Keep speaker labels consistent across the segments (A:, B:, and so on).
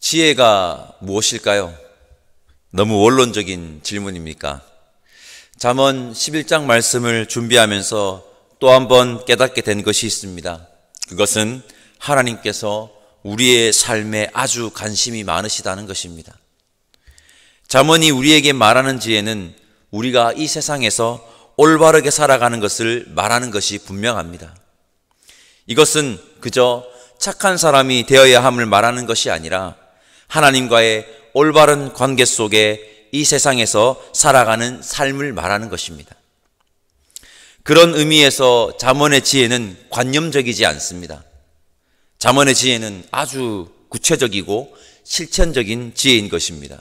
A: 지혜가 무엇일까요? 너무 원론적인 질문입니까? 잠언 11장 말씀을 준비하면서 또 한 번 깨닫게 된 것이 있습니다. 그것은 하나님께서 우리의 삶에 아주 관심이 많으시다는 것입니다. 잠언이 우리에게 말하는 지혜는 우리가 이 세상에서 올바르게 살아가는 것을 말하는 것이 분명합니다. 이것은 그저 착한 사람이 되어야 함을 말하는 것이 아니라 하나님과의 올바른 관계 속에 이 세상에서 살아가는 삶을 말하는 것입니다. 그런 의미에서 잠언의 지혜는 관념적이지 않습니다. 잠언의 지혜는 아주 구체적이고 실천적인 지혜인 것입니다.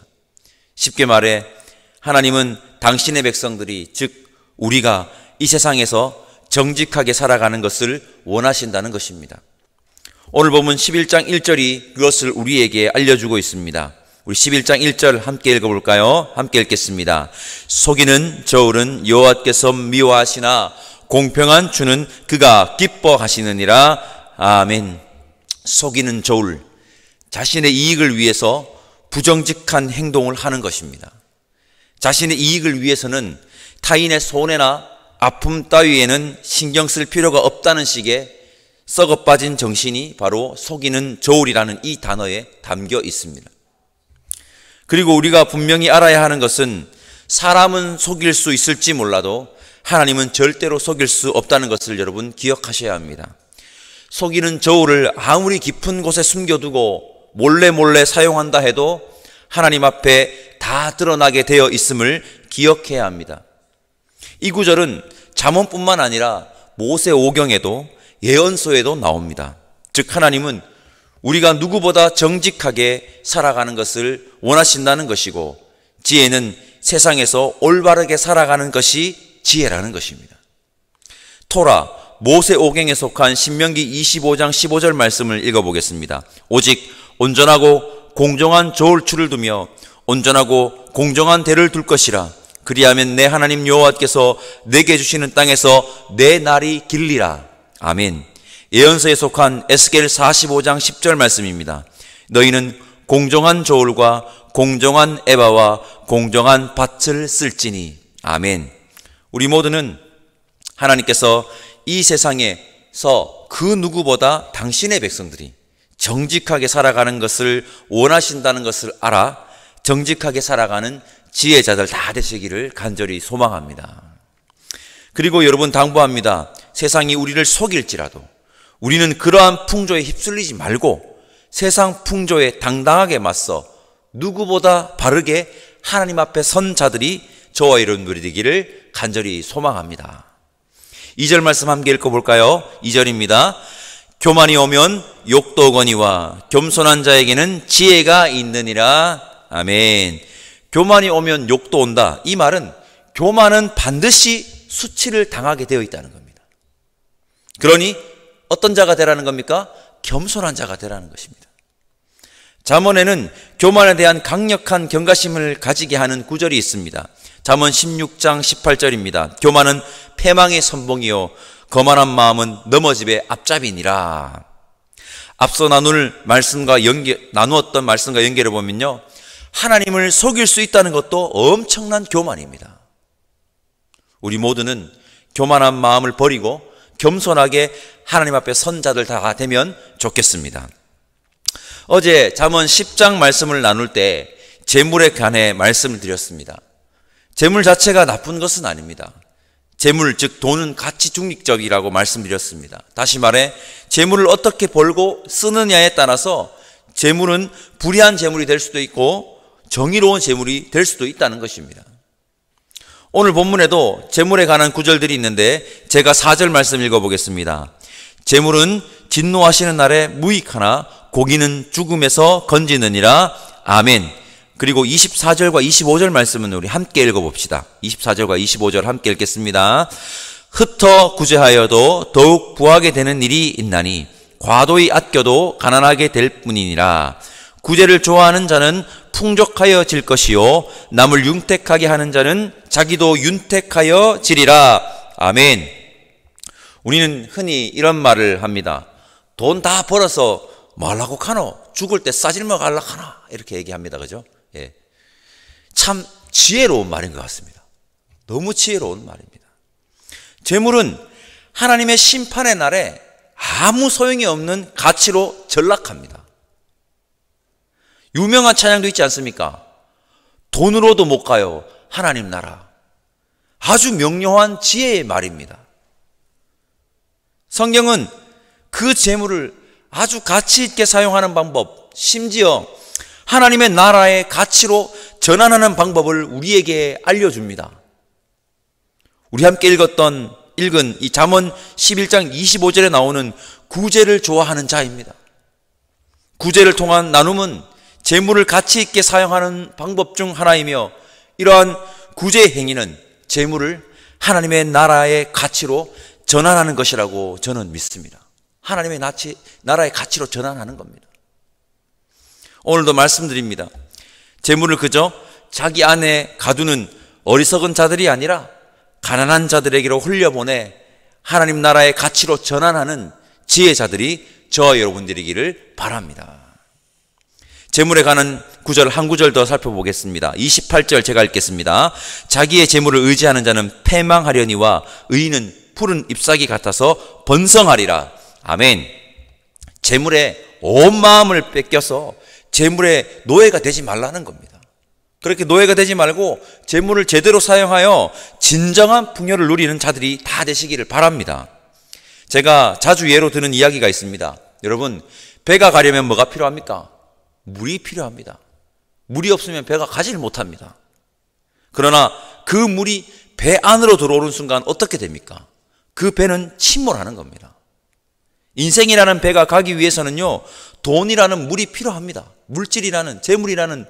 A: 쉽게 말해 하나님은 당신의 백성들이, 즉 우리가 이 세상에서 정직하게 살아가는 것을 원하신다는 것입니다. 오늘 보면 11장 1절이 그것을 우리에게 알려주고 있습니다. 우리 11장 1절 함께 읽어볼까요? 함께 읽겠습니다. 속이는 저울은 여호와께서 미워하시나 공평한 주는 그가 기뻐하시느니라. 아멘. 속이는 저울, 자신의 이익을 위해서 부정직한 행동을 하는 것입니다. 자신의 이익을 위해서는 타인의 손해나 아픔 따위에는 신경 쓸 필요가 없다는 식의 썩어빠진 정신이 바로 속이는 저울이라는 이 단어에 담겨 있습니다. 그리고 우리가 분명히 알아야 하는 것은 사람은 속일 수 있을지 몰라도 하나님은 절대로 속일 수 없다는 것을 여러분 기억하셔야 합니다. 속이는 저울을 아무리 깊은 곳에 숨겨두고 몰래 사용한다 해도 하나님 앞에 다 드러나게 되어 있음을 기억해야 합니다. 이 구절은 잠언뿐만 아니라 모세오경에도 예언서에도 나옵니다. 즉 하나님은 우리가 누구보다 정직하게 살아가는 것을 원하신다는 것이고, 지혜는 세상에서 올바르게 살아가는 것이 지혜라는 것입니다. 토라 모세오경에 속한 신명기 25장 15절 말씀을 읽어보겠습니다. 오직 온전하고 공정한 저울추를 두며 온전하고 공정한 대를 둘 것이라. 그리하면 내 하나님 여호와께서 내게 주시는 땅에서 내 날이 길리라. 아멘. 예언서에 속한 에스겔 45장 10절 말씀입니다. 너희는 공정한 저울과 공정한 에바와 공정한 밭을 쓸지니. 아멘. 우리 모두는 하나님께서 이 세상에서 그 누구보다 당신의 백성들이 정직하게 살아가는 것을 원하신다는 것을 알아 정직하게 살아가는 지혜자들 다 되시기를 간절히 소망합니다. 그리고 여러분 당부합니다. 세상이 우리를 속일지라도 우리는 그러한 풍조에 휩쓸리지 말고 세상 풍조에 당당하게 맞서 누구보다 바르게 하나님 앞에 선 자들이 저와 여러분들이 되기를 간절히 소망합니다. 2절 말씀 함께 읽어볼까요? 2절입니다. 교만이 오면 욕도 오거니와 겸손한 자에게는 지혜가 있느니라. 아멘. 교만이 오면 욕도 온다. 이 말은 교만은 반드시 수치를 당하게 되어 있다는 겁니다. 그러니 어떤 자가 되라는 겁니까? 겸손한 자가 되라는 것입니다. 잠언에는 교만에 대한 강력한 경각심을 가지게 하는 구절이 있습니다. 잠언 16장 18절입니다. 교만은 패망의 선봉이요 거만한 마음은 넘어짐의 앞잡이니라. 앞서 나누었던 말씀과 연결해 보면요, 하나님을 속일 수 있다는 것도 엄청난 교만입니다. 우리 모두는 교만한 마음을 버리고 겸손하게 하나님 앞에 선 자들 다 되면 좋겠습니다. 어제 잠언 10장 말씀을 나눌 때 재물에 관해 말씀을 드렸습니다. 재물 자체가 나쁜 것은 아닙니다. 재물, 즉 돈은 가치 중립적이라고 말씀드렸습니다. 다시 말해 재물을 어떻게 벌고 쓰느냐에 따라서 재물은 불의한 재물이 될 수도 있고 정의로운 재물이 될 수도 있다는 것입니다. 오늘 본문에도 재물에 관한 구절들이 있는데 제가 4절 말씀 읽어보겠습니다. 재물은 진노하시는 날에 무익하나 고기는 죽음에서 건지느니라. 아멘. 그리고 24절과 25절 말씀은 우리 함께 읽어봅시다. 24절과 25절 함께 읽겠습니다. 흩어 구제하여도 더욱 부하게 되는 일이 있나니 과도히 아껴도 가난하게 될 뿐이니라. 구제를 좋아하는 자는 풍족하여 질 것이요 남을 윤택하게 하는 자는 자기도 윤택하여 지리라. 아멘. 우리는 흔히 이런 말을 합니다. 돈 다 벌어서 뭐 하려고 카노? 죽을 때 싸질러 가려고 하나 이렇게 얘기합니다. 그죠? 예. 참 지혜로운 말인 것 같습니다. 너무 지혜로운 말입니다. 재물은 하나님의 심판의 날에 아무 소용이 없는 가치로 전락합니다. 유명한 찬양도 있지 않습니까? 돈으로도 못 가요, 하나님 나라. 아주 명료한 지혜의 말입니다. 성경은 그 재물을 아주 가치 있게 사용하는 방법, 심지어 하나님의 나라의 가치로 전환하는 방법을 우리에게 알려줍니다. 우리 함께 읽은 이 잠언 11장 25절에 나오는 구제를 좋아하는 자입니다. 구제를 통한 나눔은 재물을 가치 있게 사용하는 방법 중 하나이며, 이러한 구제 행위는 재물을 하나님의 나라의 가치로 전환하는 것이라고 저는 믿습니다. 하나님의 나라의 가치로 전환하는 겁니다. 오늘도 말씀드립니다. 재물을 그저 자기 안에 가두는 어리석은 자들이 아니라 가난한 자들에게로 흘려보내 하나님 나라의 가치로 전환하는 지혜자들이 저와 여러분들이기를 바랍니다. 재물에 관한 구절 한 구절 더 살펴보겠습니다. 28절 제가 읽겠습니다. 자기의 재물을 의지하는 자는 패망하려니와 의인은 푸른 잎사귀 같아서 번성하리라. 아멘. 재물에 온 마음을 뺏겨서 재물의 노예가 되지 말라는 겁니다. 그렇게 노예가 되지 말고 재물을 제대로 사용하여 진정한 풍요를 누리는 자들이 다 되시기를 바랍니다. 제가 자주 예로 드는 이야기가 있습니다. 여러분, 배가 가려면 뭐가 필요합니까? 물이 필요합니다. 물이 없으면 배가 가지를 못합니다. 그러나 그 물이 배 안으로 들어오는 순간 어떻게 됩니까? 그 배는 침몰하는 겁니다. 인생이라는 배가 가기 위해서는요, 돈이라는 물이 필요합니다. 물질이라는, 재물이라는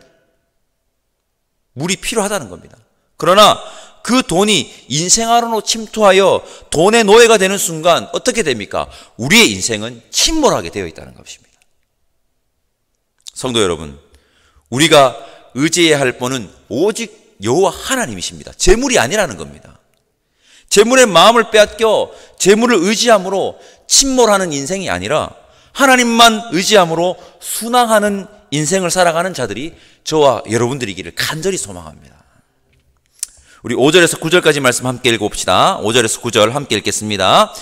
A: 물이 필요하다는 겁니다. 그러나 그 돈이 인생 안으로 침투하여 돈의 노예가 되는 순간 어떻게 됩니까? 우리의 인생은 침몰하게 되어 있다는 것입니다. 성도 여러분, 우리가 의지해야 할 분은 오직 여호와 하나님이십니다. 재물이 아니라는 겁니다. 재물의 마음을 빼앗겨 재물을 의지함으로 침몰하는 인생이 아니라 하나님만 의지함으로 순항하는 인생을 살아가는 자들이 저와 여러분들이기를 간절히 소망합니다. 우리 5절에서 9절까지 말씀 함께 읽어봅시다. 5절에서 9절 함께 읽겠습니다.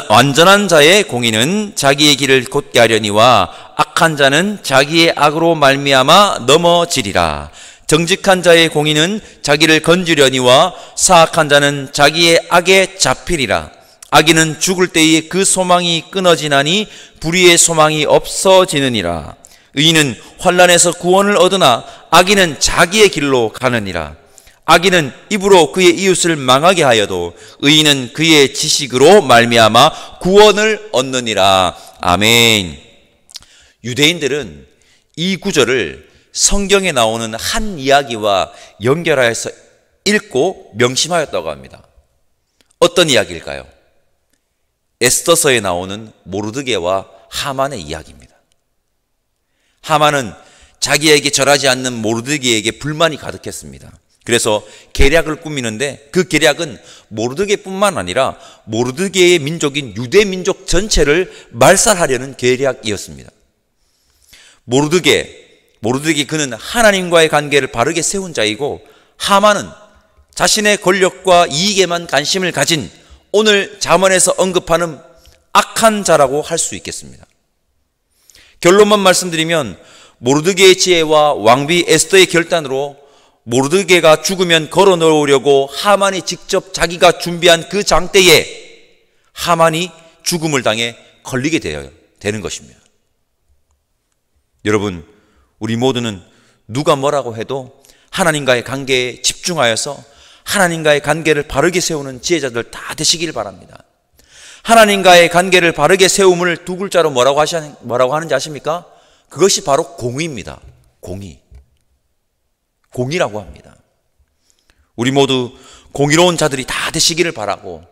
A: 완전한 자의 공의는 자기의 길을 곧게 하려니와 악한 자는 자기의 악으로 말미암아 넘어지리라. 정직한 자의 공의는 자기를 건지려니와 사악한 자는 자기의 악에 잡히리라. 악인은 죽을 때에 그 소망이 끊어지나니 불의의 소망이 없어지느니라. 의인은 환난에서 구원을 얻으나 악인은 자기의 길로 가느니라. 악인은 입으로 그의 이웃을 망하게 하여도 의인은 그의 지식으로 말미암아 구원을 얻느니라. 아멘. 유대인들은 이 구절을 성경에 나오는 한 이야기와 연결하여서 읽고 명심하였다고 합니다. 어떤 이야기일까요? 에스더서에 나오는 모르드게와 하만의 이야기입니다. 하만은 자기에게 절하지 않는 모르드게에게 불만이 가득했습니다. 그래서 계략을 꾸미는데 그 계략은 모르드게뿐만 아니라 모르드게의 민족인 유대 민족 전체를 말살하려는 계략이었습니다. 모르드게 그는 하나님과의 관계를 바르게 세운 자이고, 하만은 자신의 권력과 이익에만 관심을 가진 오늘 잠언에서 언급하는 악한 자라고 할 수 있겠습니다. 결론만 말씀드리면 모르드게의 지혜와 왕비 에스더의 결단으로 모르드게가 죽으면 걸어 놓으려고 하만이 직접 자기가 준비한 그 장대에 하만이 죽음을 당해 걸리게 되는 것입니다. 여러분, 우리 모두는 누가 뭐라고 해도 하나님과의 관계에 집중하여서 하나님과의 관계를 바르게 세우는 지혜자들 다 되시길 바랍니다. 하나님과의 관계를 바르게 세움을 두 글자로 뭐라고 하는지 아십니까? 그것이 바로 공의입니다. 공의라고 합니다. 우리 모두 공의로운 자들이 다 되시기를 바라고,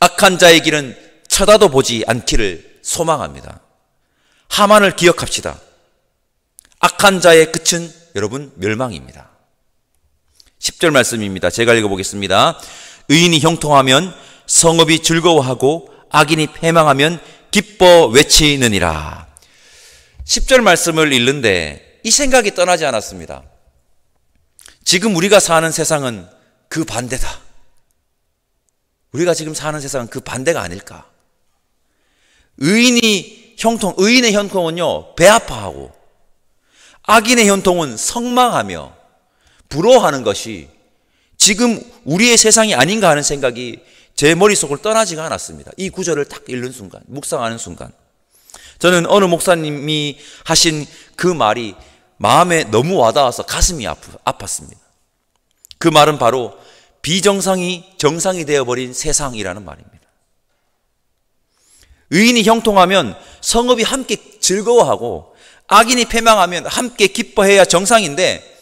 A: 악한 자의 길은 쳐다도 보지 않기를 소망합니다. 하만을 기억합시다. 악한 자의 끝은 여러분 멸망입니다. 10절 말씀입니다. 제가 읽어보겠습니다. 의인이 형통하면 성읍이 즐거워하고 악인이 패망하면 기뻐 외치느니라. 10절 말씀을 읽는데 이 생각이 떠나지 않았습니다. 지금 우리가 사는 세상은 그 반대다. 우리가 지금 사는 세상은 그 반대가 아닐까. 의인의 형통은요, 배아파하고, 악인의 형통은 성망하며 부러워하는 것이 지금 우리의 세상이 아닌가 하는 생각이 제 머릿속을 떠나지가 않았습니다. 이 구절을 딱 읽는 순간, 묵상하는 순간. 저는 어느 목사님이 하신 그 말이 마음에 너무 와닿아서 가슴이 아팠습니다. 그 말은 바로 비정상이 정상이 되어버린 세상이라는 말입니다. 의인이 형통하면 성읍이 함께 즐거워하고 악인이 패망하면 함께 기뻐해야 정상인데,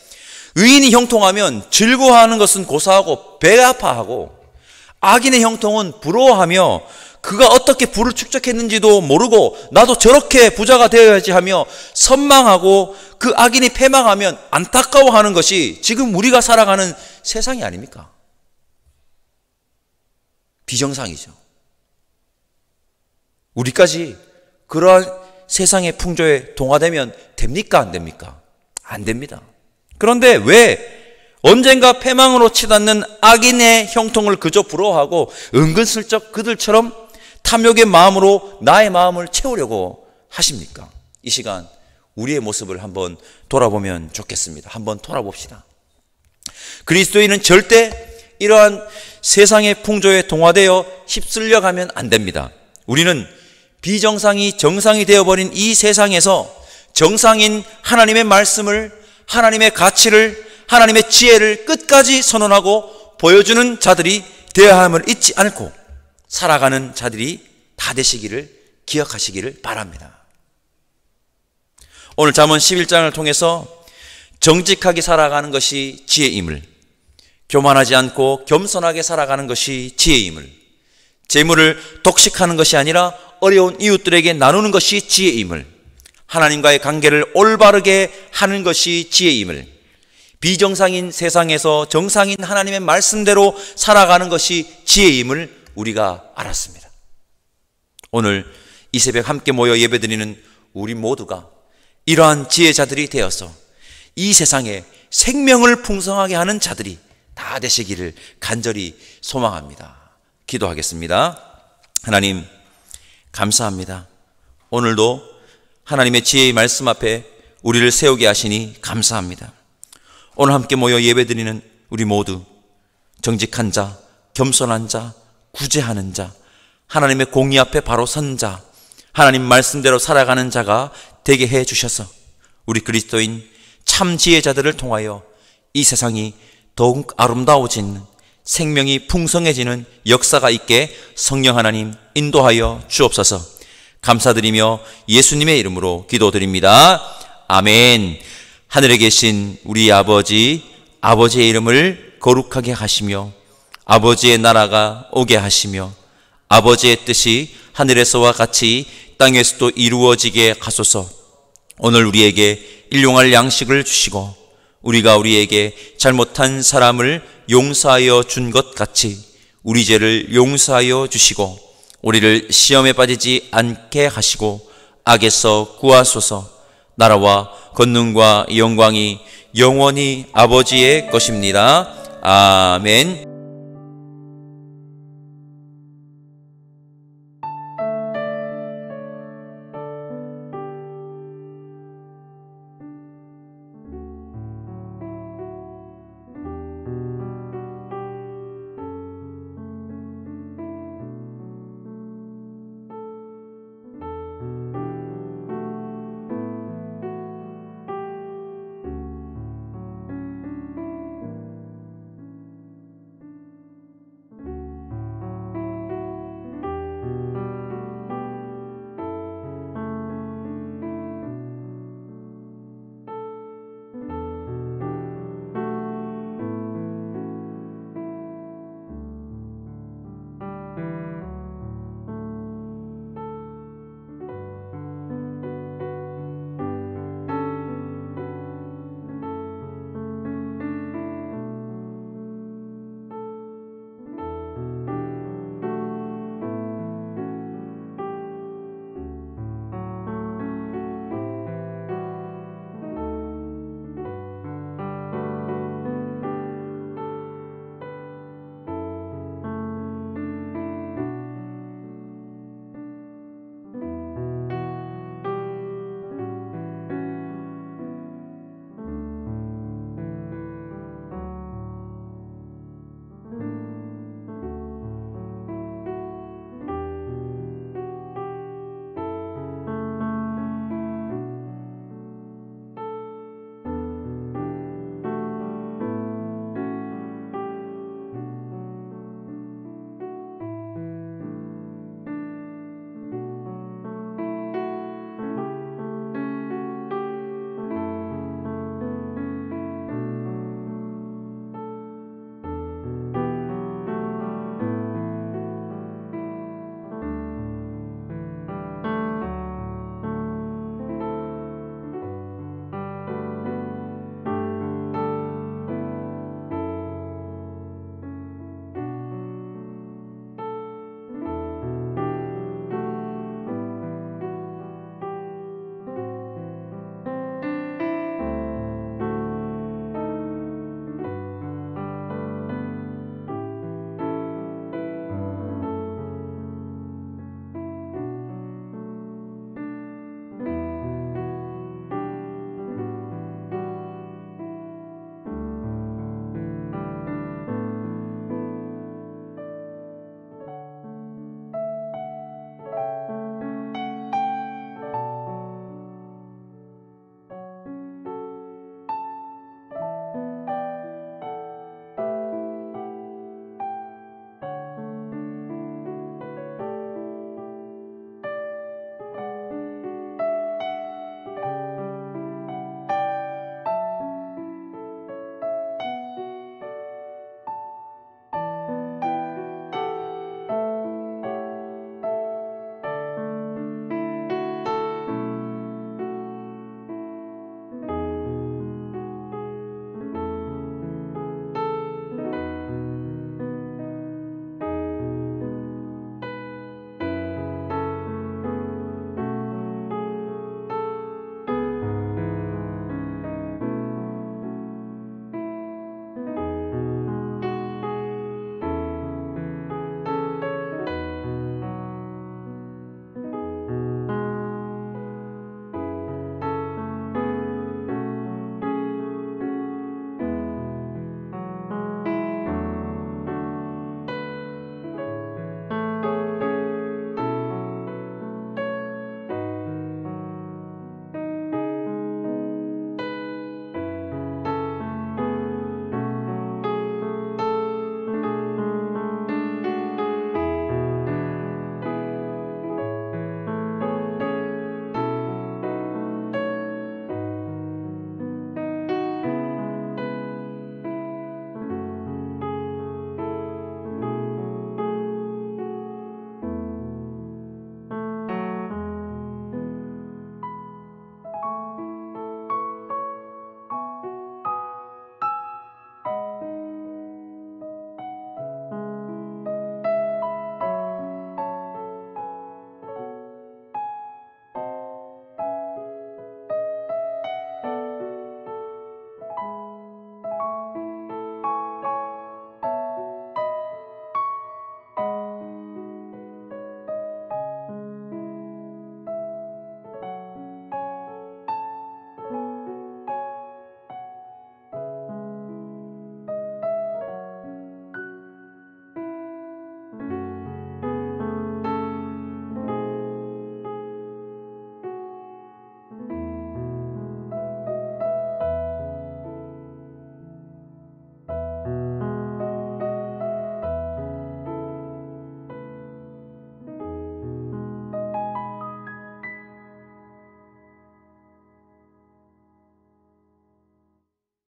A: 의인이 형통하면 즐거워하는 것은 고사하고 배 아파하고, 악인의 형통은 부러워하며 그가 어떻게 부를 축적했는지도 모르고 나도 저렇게 부자가 되어야지 하며 선망하고, 그 악인이 패망하면 안타까워하는 것이 지금 우리가 살아가는 세상이 아닙니까? 비정상이죠. 우리까지 그러한 세상의 풍조에 동화되면 됩니까? 안 됩니까? 안 됩니다. 그런데 왜 언젠가 패망으로 치닫는 악인의 형통을 그저 부러워하고 은근슬쩍 그들처럼 탐욕의 마음으로 나의 마음을 채우려고 하십니까? 이 시간 우리의 모습을 한번 돌아보면 좋겠습니다. 한번 돌아봅시다. 그리스도인은 절대 이러한 세상의 풍조에 동화되어 휩쓸려 가면 안 됩니다. 우리는 비정상이 정상이 되어버린 이 세상에서 정상인 하나님의 말씀을, 하나님의 가치를, 하나님의 지혜를 끝까지 선언하고 보여주는 자들이 되어야 함을 잊지 않고 살아가는 자들이 다 되시기를 기억하시기를 바랍니다. 오늘 잠언 11장을 통해서 정직하게 살아가는 것이 지혜임을, 교만하지 않고 겸손하게 살아가는 것이 지혜임을, 재물을 독식하는 것이 아니라 어려운 이웃들에게 나누는 것이 지혜임을, 하나님과의 관계를 올바르게 하는 것이 지혜임을, 비정상인 세상에서 정상인 하나님의 말씀대로 살아가는 것이 지혜임을 우리가 알았습니다. 오늘 이 새벽 함께 모여 예배드리는 우리 모두가 이러한 지혜자들이 되어서 이 세상에 생명을 풍성하게 하는 자들이 다 되시기를 간절히 소망합니다. 기도하겠습니다. 하나님, 감사합니다. 오늘도 하나님의 지혜의 말씀 앞에 우리를 세우게 하시니 감사합니다. 오늘 함께 모여 예배드리는 우리 모두 정직한 자, 겸손한 자, 구제하는 자, 하나님의 공의 앞에 바로 선 자, 하나님 말씀대로 살아가는 자가 되게 해 주셔서 우리 그리스도인 참 지혜자들을 통하여 이 세상이 더욱 아름다워지는, 생명이 풍성해지는 역사가 있게 성령 하나님 인도하여 주옵소서. 감사드리며 예수님의 이름으로 기도드립니다. 아멘. 하늘에 계신 우리 아버지, 아버지의 이름을 거룩하게 하시며 아버지의 나라가 오게 하시며 아버지의 뜻이 하늘에서와 같이 땅에서도 이루어지게 하소서. 오늘 우리에게 일용할 양식을 주시고 우리가 우리에게 잘못한 사람을 용서하여 준 것 같이 우리 죄를 용서하여 주시고 우리를 시험에 빠지지 않게 하시고 악에서 구하소서. 나라와 권능과 영광이 영원히 아버지의 것입니다. 아멘.